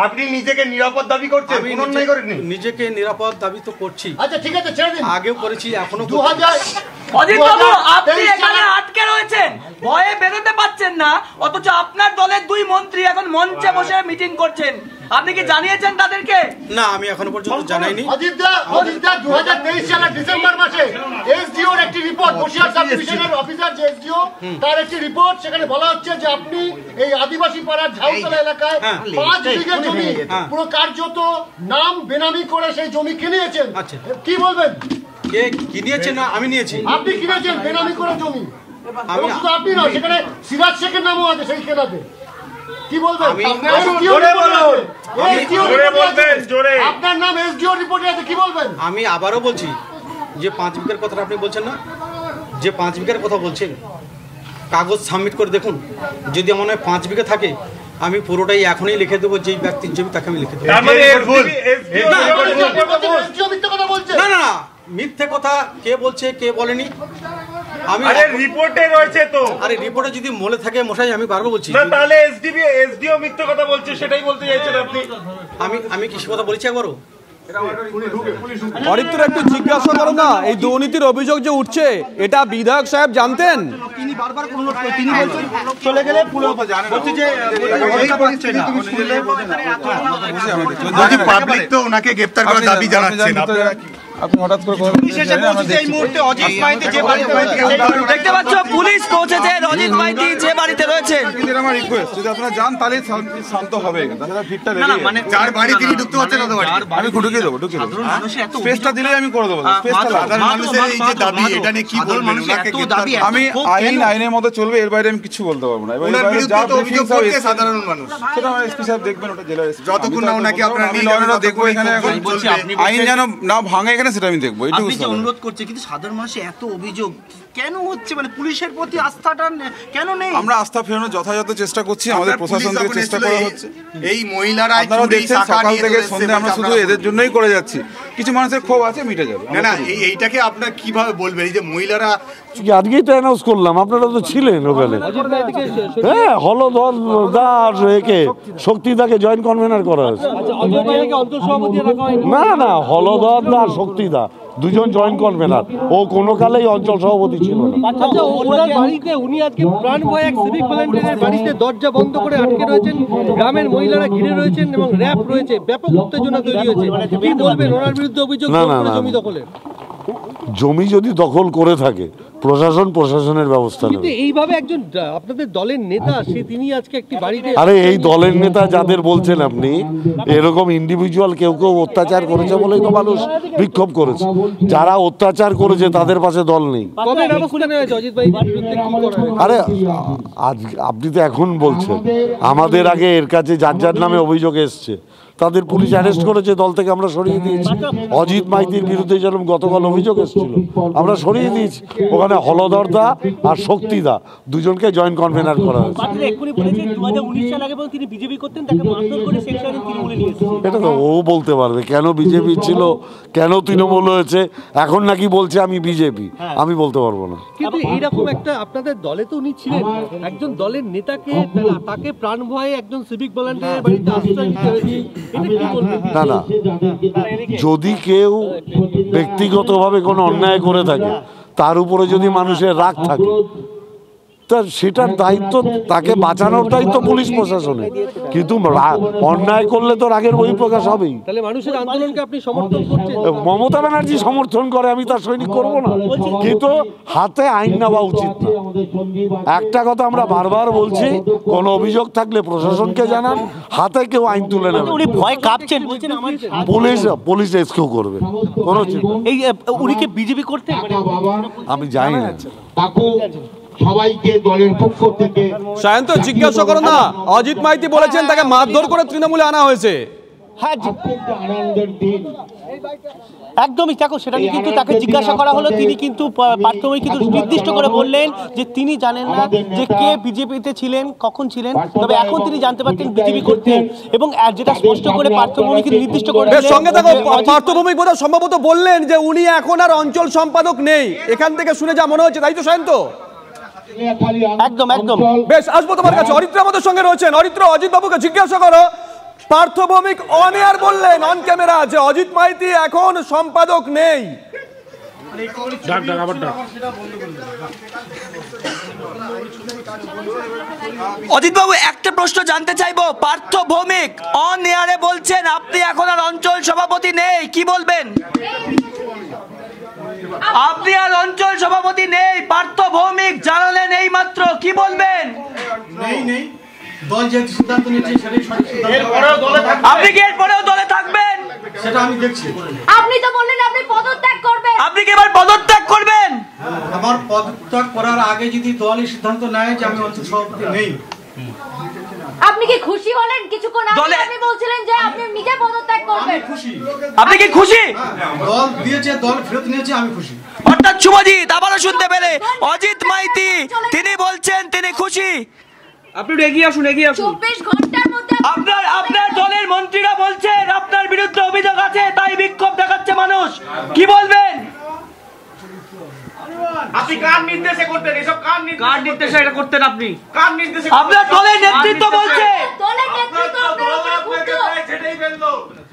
H: আপনি নিজেকে নিরাপদ দাবি করছেন?
C: নিজেকে নিরাপদ দাবি তো করছি।
J: আচ্ছা ঠিক আছে, ছেড়ে দিন।
C: আগেও করেছি, এখনো।
J: 2000
G: অজিত বাবু, আপনি এখানে আটকে রয়েছেন, ভয়ে বেরোতে পারছেন না, অথচ আপনার দলের 2 মন্ত্রী এখন মঞ্চে বসে মিটিং করছেন। আপনি কি জানিয়েছেন তাদেরকে?
C: না, আমি এখনো পর্যন্ত জানাইনি।
J: অজিত দা 2023 সালের ডিসেম্বর মাসে এসডিওর একটি রিপোর্ট, বসিরহাট সাব ডিভিশনের অফিসার যে এসডিও, তার একটি রিপোর্ট, সেখানে বলা হচ্ছে যে আপনি এই আদিবাসী পাড়ার ঝাউতলা এলাকায় 5 বিঘা জমি পুরো কার্যত নাম বেনামি করে সেই জমি কিনেছেন। কি বলবেন?
C: কে কিনেছে? না, আমি নিয়েছি।
J: আপনি কিনেছেন বেনামি করে জমি। শুধু আপনি নয়, সেখানে সিরাজ শেখের নামও আছে সেই কেনাতে। কি বলবেন? আপনার নাম এসডিও রিপোর্টে আছে, কি বলবেন?
C: আমি আবারও বলছি যে 5 বিঘার কথা আপনি বলছেন না, যে 5 বিঘার কথা বলছেন, কাগজ সাবমিট করে দেখুন। যদি আমার 5 বিঘা থাকে, আমি পুরোটাই এখনই লিখে দেবো, যেই ব্যক্তির জমি তাকে আমি লিখে দেবো। না না, মিথ্যে কথা কে বলছে, কে বলেনি? আমি
H: রিপোর্টে রয়েছে তো।
C: আরে রিপোর্টে যদি মনে থাকে মশাই, আমি বারবার বলছি।
H: না, তাহলে এসডিও মিথ্যে কথা বলছে, সেটাই বলতে চাইছেন আপনি?
C: আমি কি কথা বলেছি একবারও?
B: অরিত্র, একটু জিজ্ঞাসা করো না, এই দুর্নীতির অভিযোগ যে উঠছে, এটা বিধায়ক সাহেব জানতেন?
E: তিনি বারবার অনুরোধ করে, তিনি বলছেন চলে গেলে বলছে যে
H: যদি পাবলিক তো ওনাকে গ্রেফতার করার দাবি জানাচ্ছেন,
B: আপনি হঠাৎ করে
G: দেখতে পাচ্ছ পুলিশ পৌঁছেছে অজিত মাইতি যে বাড়িতে রয়েছেন।
K: আমার রিকোয়েস্ট, যদি আপনারা যান তাহলে শান্ত হবে, তাছাড়া ভিড়টা লেগে
H: মানে যার বাড়ি তিনি ঢুকতে পারছেন না,
K: আমি ঢুকিয়ে দেবো, স্পেসটা দিলেই আমি করে দেবো।
H: মানুষের এই যে দাবি, এটা নিয়ে কি বলবেন?
K: আমি আইনের মধ্যে চলবে, এর বাইরে আমি কিছু বলতে পারবো না।
H: সাধারণ মানুষ
K: সেটা আমার এসপি সাহেব দেখবেন, ওটা জেলার
H: যতক্ষণ না ওনাকে
K: আপনারা দেখবো এখানে আইন যেন না ভাঙে এখানে, সেটা আমি দেখবো।
E: আপনি যে অনুরোধ করছে, কিন্তু সাধারণ মানুষের এত অভিযোগ কেন হচ্ছে, মানে পুলিশের প্রতি আস্থাটা কেন নেই?
K: আমরা আস্থা ফেরানোর যথাযথ চেষ্টা করছি, আমাদের প্রশাসন থেকে চেষ্টা করা হচ্ছে।
H: এই মহিলারা
K: আপনারা দেখছেন সকাল থেকে সন্ধ্যা আমরা শুধু এদের জন্যই করে যাচ্ছি, কিছু মানুষের ক্ষোভ আছে, মিটে যাবে।
H: না না, এইটাকে আপনারা কিভাবে বলবেন? এই যে মহিলারা
L: আজকেই তো অ্যানাউন্স করলাম, আপনারা তো ছিলেন ওখানে। হ্যাঁ, হলধর দাস একে শক্তিদাকে জয়েন্ট কনভেনার করা হয়েছে। না না, হলধর দা আর শক্তিদা দুজন জয়েন্ট কনভেনার, ও কোনো কালেই অঞ্চল সভাপতি ছিল না।
M: আচ্ছা, ওনার বাড়িতে উনি আজকে প্রাণ ভয়ে এক সিভিক ভলান্টিয়ারের বাড়িতে দরজা বন্ধ করে আটকে রয়েছেন, গ্রামের মহিলারা ঘিরে রয়েছেন এবং র‍্যাপ রয়েছে, ব্যাপক উত্তেজনা তৈরি হয়েছে। কি বলবেন ওনার বিরুদ্ধে অভিযোগ জমি দখলের?
L: জমি যদি দখল করে থাকে প্রশাসনের ব্যবস্থা নেবে।
M: কিন্তু এইভাবে একজন আপনাদের দলের নেতা তিনি আজকে একটি বাড়িতে,
L: আরে এই দলের নেতা যাদের বলছেন আপনি, এরকম ইন্ডিভিজুয়াল কেউ কেউ অত্যাচার করেছে বলেই তো মানুষ বিক্ষোভ করেছে। যারা অত্যাচার করেছে তাদের পাশে দল নেই।
M: কবে ব্যবস্থা নেওয়া হয়েছে অজিত ভাইয়ের বিরুদ্ধে? কি করা হয়েছে?
L: আরে আজ আপনি তো এখন বলছেন, আমাদের আগে এর কাছে যার যার নামে অভিযোগ এসছে তাদের পুলিশ অ্যারেস্ট করেছে, দল থেকে আমরা সরিয়ে দিয়েছি। অজিত মাইতির বিরুদ্ধে যেরকম গতকাল অভিযোগ এসেছিল আমরা সরিয়ে দিয়েছি। ওখানে হলধর দা আর শক্তিদা দুজনকে জয়েন্ট কনভেনার করা হয়েছে। এটা তো ও বলতে পারবে কেন বিজেপি ছিল, কেন তৃণমূল হয়েছে। এখন নাকি বলছে আমি বিজেপি, আমি বলতে পারবো না।
M: কিন্তু এইরকম একটা আপনাদের দলে তো উনি ছিলেন, একজন দলের নেতাকে তাকে প্রাণ ভয়ে একজন সিভিক ভলান্টিয়ারের বাড়িতে আশ্রয় দিতে হয়েছে।
L: না না, যদি কেউ ব্যক্তিগতভাবে কোনো অন্যায় করে থাকে, তার উপরে যদি মানুষের রাগ থাকে, তা সেটার দায়িত্ব, তাকে বাঁচানোর দায়িত্ব পুলিশ প্রশাসনের। কিন্তু অন্যায় করলে তো রাগের বহিঃপ্রকাশ হবেই।
M: তাহলে মানুষের আন্দোলনকে আপনি সমর্থন করছেন?
L: মমতা ব্যানার্জি সমর্থন করে, আমি তার সৈনিক করব না, কিন্তু হাতে আইন নেওয়া উচিত না। একটা কথা আমরা বারবার বলছি, কোনো অভিযোগ থাকলে প্রশাসনকে জানান, হাতে কেউ আইন তুলে নেবে।
N: উনি ভয় কাঁপছেন বলছেন,
L: পুলিশ রেস্কিউ করবে।
N: এই উনি কি বিজেপি করতে?
L: আমি জানি না।
O: সবাইকে দলের পক্ষ থেকে
B: সায়ন্ত জিজ্ঞাসা করো না, অজিত মাইতি বলেছেন তাকে মারধর করে তৃণমূলে আনা হয়েছে।
N: হ্যাঁ, একদমই। দেখো, সেটা নিয়ে কিন্তু তাকে জিজ্ঞাসা করা হলো, তিনি কিন্তু পার্থভূমি কিন্তু নির্দিষ্ট করে বললেন যে তিনি জানেন না যে কে বিজেপিতে ছিলেন, কখন ছিলেন, তবে এখন তিনি জানতে পারতেন বিজেপি করতেন, এবং যেটা স্পষ্ট করে পার্থভূমি কিন্তু নির্দিষ্ট করে
B: সঙ্গে থাকো। পার্থভূমি বোধহয় সম্ভবত বললেন যে উনি এখন আর অঞ্চল সম্পাদক নেই, এখান থেকে শুনে যা মনে হচ্ছে, তাই তো সায়ন্ত?
N: একদম একদম।
B: বেশ, আসবো তোমার কাছে। অরিত্র আমাদের সঙ্গে রয়েছেন। অরিত্র, অজিত বাবুকে জিজ্ঞাসা করো। পার্থ ভৌমিক অন এয়ার বললেন, অন ক্যামেরা, যে অজিত মাইতি এখন সম্পাদক নেই।
G: অজিত বাবু, একটা প্রশ্ন জানতে চাইবো। পার্থ ভৌমিক অন এয়ারে বলছেন আপনি এখন আর অঞ্চল সভাপতি নেই, কি বলবেন? আপনি আর অঞ্চল সভাপতি নেই, পার্থ ভৌমিক জানালেন এই মাত্র, কি বলবেন?
C: নেই, দল যে সিদ্ধান্ত নিয়েছে সেটাই সঠিক সিদ্ধান্ত।
G: আপনি কি এরপরেও দলে থাকবেন?
C: সেটা আমি দেখছি।
F: আপনি তো বললেন আপনি পদত্যাগ করবেন।
G: আপনি কি এবার পদত্যাগ করবেন?
C: আমার পদত্যাগ করার আগে যদি দলই সিদ্ধান্ত নেয় যে আমি অঞ্চল সভাপতি নেই।
F: আপনি কি খুশি হলেন? কিছুক্ষণ আগে আপনি বলছিলেন যে আপনি নিজে পদত্যাগ করবেন।
C: খুশি।
G: আপনি কি খুশি?
C: দল দিয়েছে, দল ফেরত নিয়েছে, আমি খুশি।
G: অর্থাৎ শুভজিৎ, আবারও শুনতে পেলে অজিত মাইতি তিনি বলছেন তিনি খুশি।
D: আপনি এগিয়ে আসুন, এগিয়ে আসুন।
F: 24 ঘন্টার মধ্যে
G: আপনার দলের মন্ত্রীরা বলছেন আপনার বিরুদ্ধে অভিযোগ আছে, তাই বিক্ষোভ দেখাচ্ছে মানুষ, কি বলবেন?
D: আপনি কার নির্দেশে করতেন এসব? কার নির্দেশে এটা করতেন আপনি? কার নির্দেশে?
G: আপনার দলের নেতৃত্ব বলছে,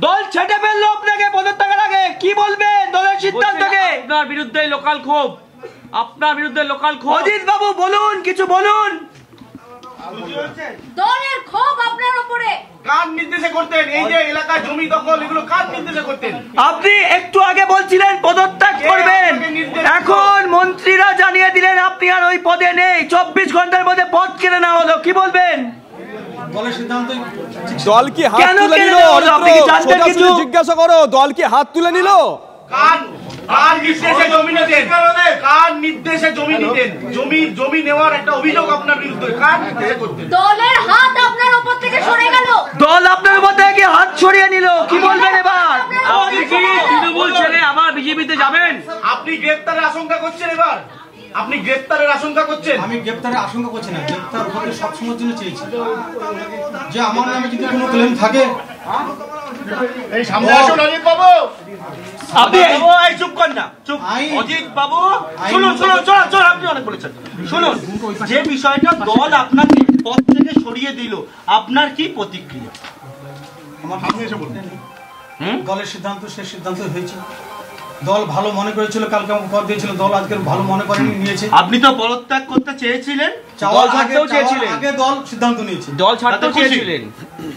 G: দল ছেটে ফেললো আপনাকে পদত্যাগের আগে, কি বলবেন দলের সিদ্ধান্তকে?
D: আপনার বিরুদ্ধে লোকাল ক্ষোভ, আপনার বিরুদ্ধে লোকাল ক্ষোভ।
G: অজিত বাবু বলুন, কিছু বলুন।
F: দলের ক্ষোভ আপনার উপরে।
D: কার নির্দেশে করতেন এই যে এলাকায় জমি দখল, এগুলো কার নির্দেশে করতেন?
G: আপনি একটু আগে বলছিলেন পদত্যাগ করবেন, এখন মন্ত্রীরা জানিয়ে দিলেন আপনি আর ওই পদে নেই, 24 ঘন্টার মধ্যে পদ কেড়ে নেওয়া হলো, কি বলবেন?
B: দল কি হাত তুলে নিল? জিজ্ঞাসা করো, দল কি হাত তুলে নিল?
D: কার নির্দেশে জমি নিতেন? কার নির্দেশে জমি নিতেন? জমি নেওয়ার একটা অভিযোগ আপনার বিরুদ্ধে, কার নির্দেশে করতেন?
F: দলের হাত আপনার উপর থেকে সরে গেল।
G: দল আপনার উপর থেকে হাত সরিয়ে নিল, কি বলবেন এবার?
D: আপনি কি তৃণমূল ছেড়ে আবার বিজেপিতে যাবেন? আপনি গ্রেফতারের আশঙ্কা করছেন এবার? আপনি গ্রেফতারের আশঙ্কা করছেন?
C: আমি গ্রেফতারের আশঙ্কা করছি না, গ্রেফতার হতে সবসময়ের জন্য চেয়েছি। যে আমার নামে যদি কোনো ক্লেম থাকে,
J: এই সামনে আসুন অজিত বাবু।
E: আপনি চুপ কর না, চুপ। অজিত বাবু শুনুন, আপনি অনেক বলেছেন। শুনুন, যে বিষয়টা দল আপনাকে পদ থেকে সরিয়ে দিল, আপনার কি প্রতিক্রিয়া?
C: আমার সামনে এসে বলুন। দলের সিদ্ধান্ত শেষ সিদ্ধান্ত হয়েছে। দল ভালো মনে করেছিল, কালকে আমাকে পদ দিয়েছিল, দল আজকে ভালো মনে করেনি, নিয়েছে।
E: আপনি তো পদত্যাগ করতে চেয়েছিলেন,
C: আগে দল সিদ্ধান্ত নিয়েছে,
E: দল ছাড়তেও চেয়েছিলেন,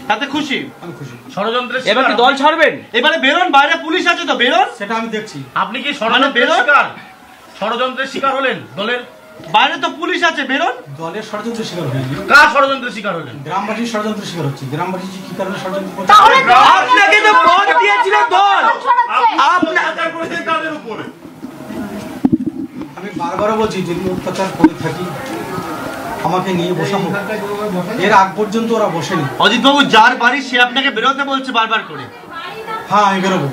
E: তাতে খুশি?
C: আমি খুশি।
E: ষড়যন্ত্রের এবার কি দল ছাড়বেন? এবারে বেরোন, বাইরে পুলিশ আছে তো, বেরোন।
C: সেটা আমি দেখছি।
D: আপনি কি ষড়যন্ত্রের শিকার হলেন? দলের
E: বাইরে তো পুলিশ আছে, বেরোন।
C: দলের ষড়যন্ত্রের শিকার হয়নি।
D: কার ষড়যন্ত্রের শিকার হলেন?
C: গ্রামবাসীর ষড়যন্ত্রের শিকার হচ্ছে। গ্রামবাসী কি কারণে ষড়যন্ত্র করছে?
G: আপনাকে তো ভোট দিয়েছিল দল,
D: তাদের উপরে।
C: আমি বারবার বলছি, যদি অত্যাচার করে থাকি আমাকে নিয়ে বসা হোক। এর আগ পর্যন্ত ওরা বসেনি।
E: অজিত বাবু যার বাড়ি সে আপনাকে বেরোতে বলছে বারবার করে।
C: হ্যাঁ, আমি বেরোবো।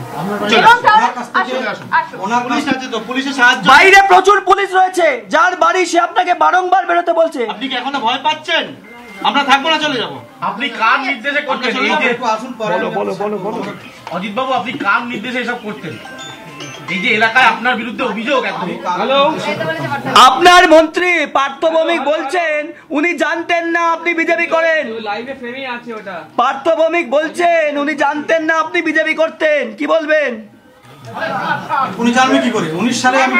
G: বাইরে প্রচুর পুলিশ রয়েছে, যার বাড়ি সে আপনাকে বারংবার বেরোতে বলছে।
E: আপনি কি এখনো ভয় পাচ্ছেন? আমরা থাকবো না, চলে যাবো।
D: আপনি কার নির্দেশে করতেন? অজিত বাবু, আপনি কার নির্দেশে এসব করতেন? এই যে এলাকায় আপনার বিরুদ্ধে অভিযোগ,
G: আপনার মন্ত্রী পার্থ ভৌমিক বলছেন উনি জানতেন না আপনি বিজেপি করেন। পার্থ ভৌমিক বলছেন উনি জানতেন না আপনি বিজেপি করতেন। কি বলবেন?
C: উনি জানবে কি করে? 19 সালে আমি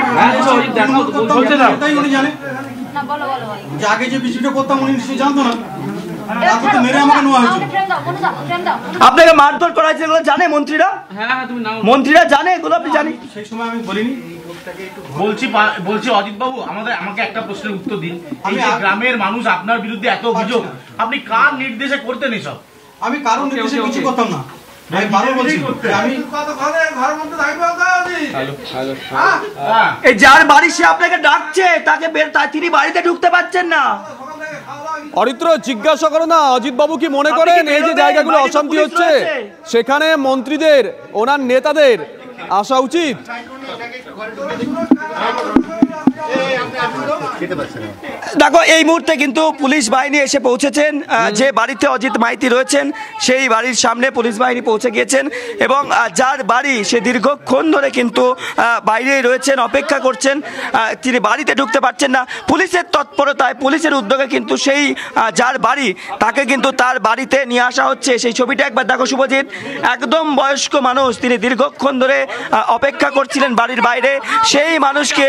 C: উনি জানে যে আগে যে বিজেপিটা করতাম উনি নিশ্চয়ই জানতো না।
G: আপনাকে মারধর করা হয়েছে এগুলো জানে মন্ত্রীরা? মন্ত্রীরা জানে এগুলো? আপনি জানেন?
C: সেই সময় আমি বলিনি।
D: বলছি অজিত বাবু, আমাকে একটা প্রশ্নের উত্তর দিন। এই যে গ্রামের মানুষ আপনার বিরুদ্ধে এত অভিযোগ, আপনি কার নির্দেশে করতেন এসব?
C: আমি কারণ নির্দেশে কিছু করতাম না।
G: যার বাড়ি সে আপনাকে ডাকছে, তাকে তিনি বাড়িতে ঢুকতে পারছেন না।
B: অরিত্র, জিজ্ঞাসা করো না অজিত বাবু কি মনে করেন এই যে জায়গাগুলো অশান্তি হচ্ছে সেখানে মন্ত্রীদের, ওনার নেতাদের আসা উচিত?
G: দেখো, এই মুহূর্তে কিন্তু পুলিশ বাহিনী এসে পৌঁছেছেন। যে বাড়িতে অজিত মাইতি রয়েছেন সেই বাড়ির সামনে পুলিশ বাহিনী পৌঁছে গিয়েছেন এবং যার বাড়ি সে দীর্ঘক্ষণ ধরে কিন্তু বাইরেই রয়েছেন, অপেক্ষা করছেন, তিনি বাড়িতে ঢুকতে পারছেন না। পুলিশের তৎপরতায়, পুলিশের উদ্যোগে কিন্তু সেই যার বাড়ি তাকে কিন্তু তার বাড়িতে নিয়ে আসা হচ্ছে। সেই ছবিটা একবার দেখো শুভজিৎ, একদম বয়স্ক মানুষ, তিনি দীর্ঘক্ষণ ধরে অপেক্ষা করছিলেন বাড়ির বাইরে। সেই মানুষকে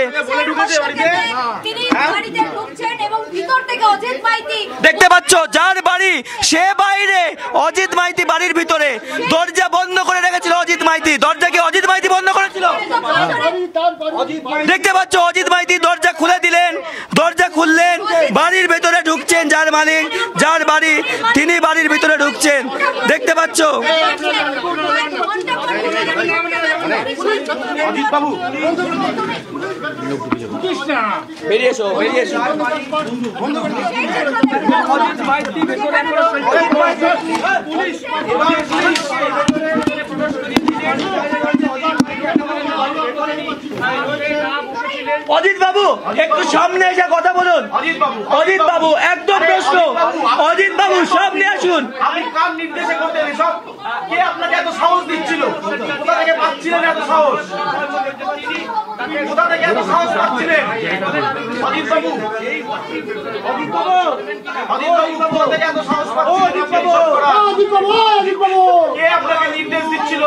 G: দেখতে পাচ্ছ, যার বাড়ি সে বাইরে, অজিত মাইতি বাড়ির ভিতরে। দরজা বন্ধ করে রেখেছিল অজিত মাইতি। দরজা কি অজিত মাইতি বন্ধ করেছিল? দেখতে পাচ্ছ, অজিত মাইতি দরজা খুলে দিলেন, দরজা খুললেন, বাড়ির ভেতরে ঢুকছেন যার মালিক, যার বাড়ি, তিনি বাড়ির ভিতরে ঢুকছেন। দেখতে পাচ্ছ
D: অজিত বাবু,
G: বেরিয়ে এসো, বেরিয়ে এসো। অজিত বাবু একটু সামনে এসে কথা বলুন। অজিত বাবু একদম প্রশ্ন, অজিত বাবু সামনে আসুন।
D: আপনি কার নির্দেশে করতেন এসব? কে আপনাকে এত সাহস দিচ্ছিল? কোথা থেকে পাচ্ছিলেন এত সাহস? কোথা থেকে এত সাহস পাচ্ছিলেন? অজিত বাবু, অজিত বাবু, অজিত বাবু, কোথা থেকে এত সাহস পাচ্ছিলেন? কে আপনাকে নির্দেশ দিচ্ছিল?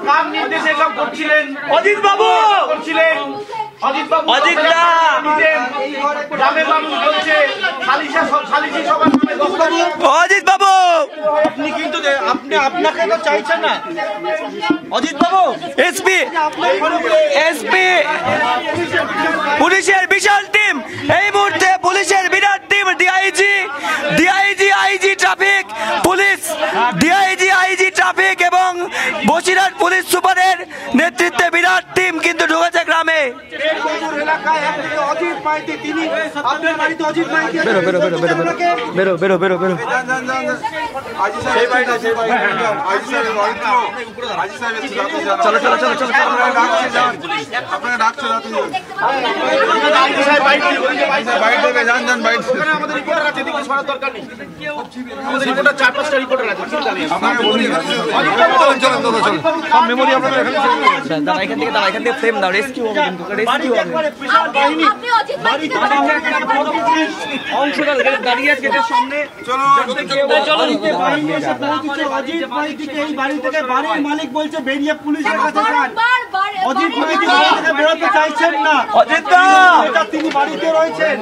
D: কার নির্দেশে এসব করছিলেন?
G: অজিত বাবু
D: করছিলেন? অজিত বাবু,
G: অজিত দা,
D: গ্রামের মানুষ বলছে সালিশি সভার নামে
G: অজিত বাবু,
E: আপনি কিন্তু আপনাকে তো চাইছেন না অজিত বাবু।
G: এসপি, পুলিশের বিশাল টিম এই মুহূর্তে, পুলিশের বিরাট team, DIG, IG traffic, police DIG, IG traffic এবং বসিরহাট পুলিশ সুপারের নেতৃত্বে বিরাট টিম কিন্তু ঢুকেছে গ্রামে। বেরো। চলো।
K: আপনাকে ডাকছে না তুমি।
D: আমাদের রিপোর্টার আছে, এদিকে সরার দরকার নেই। আমাদের রিপোর্টার 4-5টা রিপোর্টার আছে।
G: সব মেমোরি আপনারা এখানে দাঁড়া এখান থেকে ফ্রেম দাও রেস্কিউ হবে কিন্তু রেস্কিউ হবে
F: আপনি অজিত মাইতিকে
G: অংশটা দাঁড়িয়ে আছে গেটের সামনে চলো
E: অজিত মাইতিকে এই বাড়ি থেকে বাড়ির মালিক বলছে বেরিয়ে পুলিশের কাছে যান অজিত মাইতি বাড়ি থেকে বেরোতে চাইছেন না
G: অজিত দা
E: তিনি বাড়িতে রয়েছেন